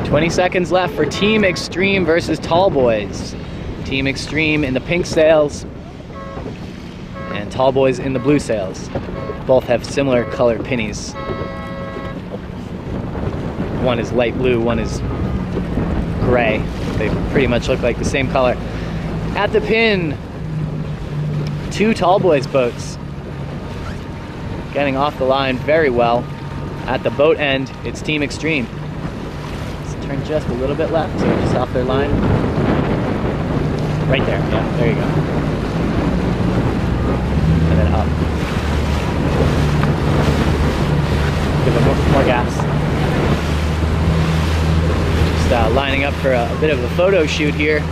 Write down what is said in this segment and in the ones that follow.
20 seconds left for Team Extreme versus Tall Boys. Team Extreme in the pink sails and Tall Boys in the blue sails. Both have similar colored pennies. One is light blue, one is gray. They pretty much look like the same color. At the pin, 2 Tall Boys boats getting off the line very well. At the boat end, it's Team Extreme. Let's turn just a little bit left, so just off their line. Right there, yeah, there you go. And then up. Give them more gas. Just lining up for a bit of a photo shoot here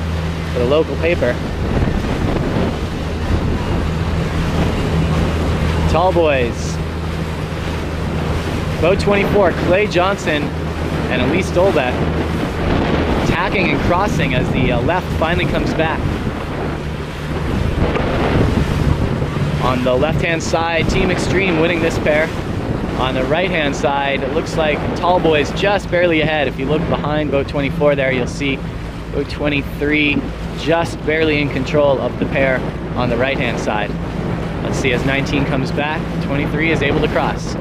for the local paper. Tall Boys. Boat 24, Clay Johnson and Elise Dolbeck tacking and crossing as the left finally comes back. On the left-hand side, Team Extreme winning this pair. On the right-hand side, it looks like Tall Boys just barely ahead. If you look behind Boat 24 there, you'll see Boat 23 just barely in control of the pair on the right-hand side. Let's see, as 19 comes back, 23 is able to cross.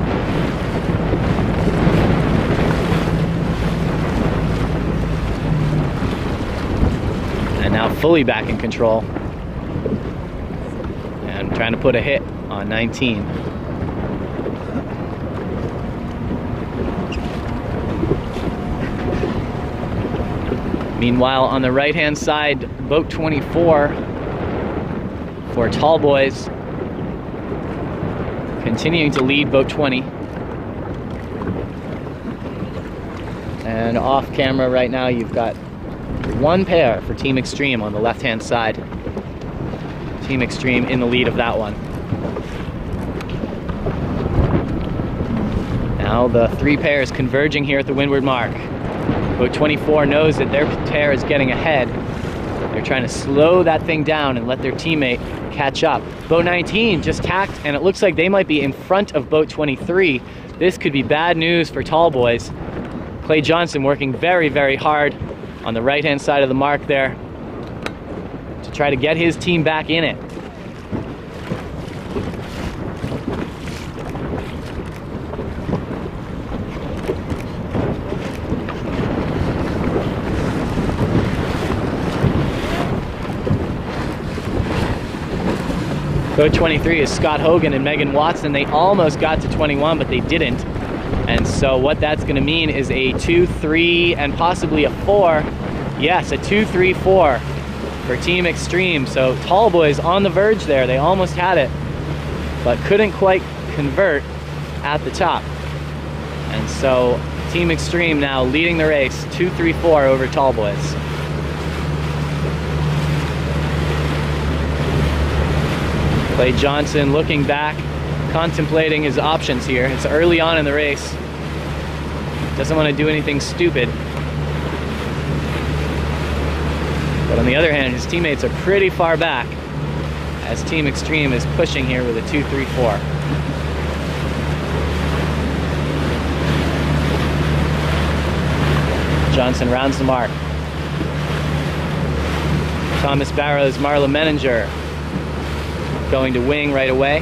And now fully back in control. And trying to put a hit on 19. Meanwhile, on the right-hand side, Boat 24 for Tall Boys continuing to lead Boat 20. And off camera right now, you've got 1 pair for Team Extreme on the left-hand side. Team Extreme in the lead of that one. Now the 3 pairs converging here at the windward mark. Boat 24 knows that their pair is getting ahead. They're trying to slow that thing down and let their teammate catch up. Boat 19 just tacked, and it looks like they might be in front of Boat 23. This could be bad news for Tall Boys. Clay Johnson working very, very hard on the right-hand side of the mark there to try to get his team back in it. Boat 23 is Scott Hogan and Megan Watson. They almost got to 21, but they didn't. And so what that's going to mean is a 2-3 and possibly a 4. Yes, a 2-3-4 for Team Extreme. So Tall Boys on the verge there. They almost had it, but couldn't quite convert at the top. And so Team Extreme now leading the race, 2-3-4 over Tall Boys. Clay Johnson looking back, contemplating his options here. It's early on in the race. Doesn't want to do anything stupid. But on the other hand, his teammates are pretty far back as Team Extreme is pushing here with a 2-3-4. Johnson rounds the mark. Thomas Barrows, Marla Menninger going to wing right away.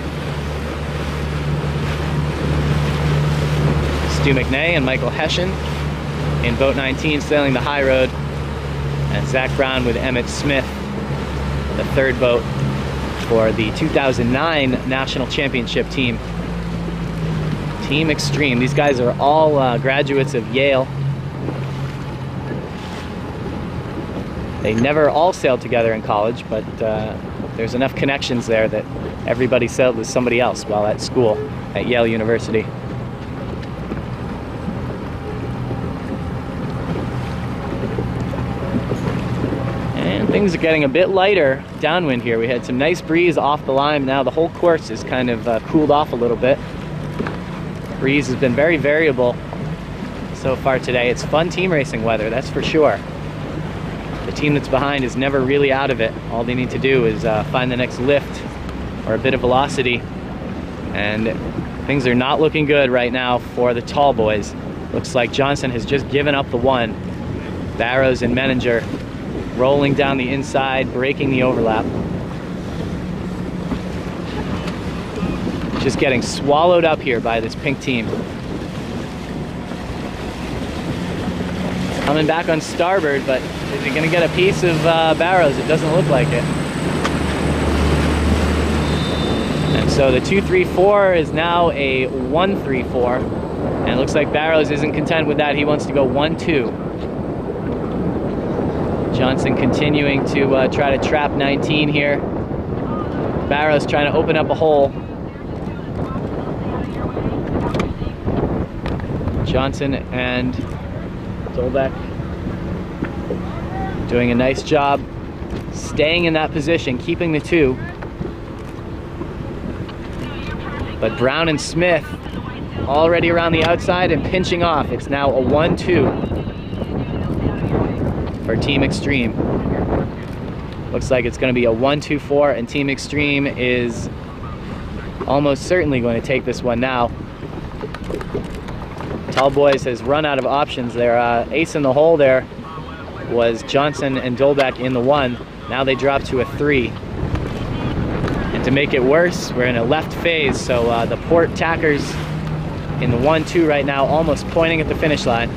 Stu McNay and Michael Hessian in Boat 19 sailing the high road. And Zach Brown with Emmett Smith, the 3rd boat for the 2009 National Championship team. Team Extreme. These guys are all graduates of Yale. They never all sailed together in college, but there's enough connections there that everybody sailed with somebody else while at school at Yale University. And things are getting a bit lighter downwind here. We had some nice breeze off the line. Now the whole course is kind of cooled off a little bit. Breeze has been very variable so far today. It's fun team racing weather, that's for sure. The team that's behind is never really out of it. All they need to do is find the next lift or a bit of velocity. And things are not looking good right now for the Tall Boys. Looks like Johnson has just given up the 1. Barrows and Menninger rolling down the inside, breaking the overlap. Just getting swallowed up here by this pink team. Coming back on starboard, but is he going to get a piece of Barrows? It doesn't look like it. And so the 2-3-4 is now a 1-3-4. And it looks like Barrows isn't content with that. He wants to go 1-2. Johnson continuing to try to trap 19 here. Barrows trying to open up a hole. Johnson and Dolbeck doing a nice job staying in that position, keeping the 2. But Brown and Smith already around the outside and pinching off. It's now a 1-2 for Team Extreme. Looks like it's going to be a 1-2-4, and Team Extreme is almost certainly going to take this one now. Tall Boys has run out of options. Their ace in the hole there was Johnson and Dolbeck in the 1. Now they drop to a 3. And to make it worse, we're in a left phase, so the port tackers in the 1-2 right now, almost pointing at the finish line.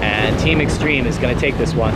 And Team Extreme is going to take this one.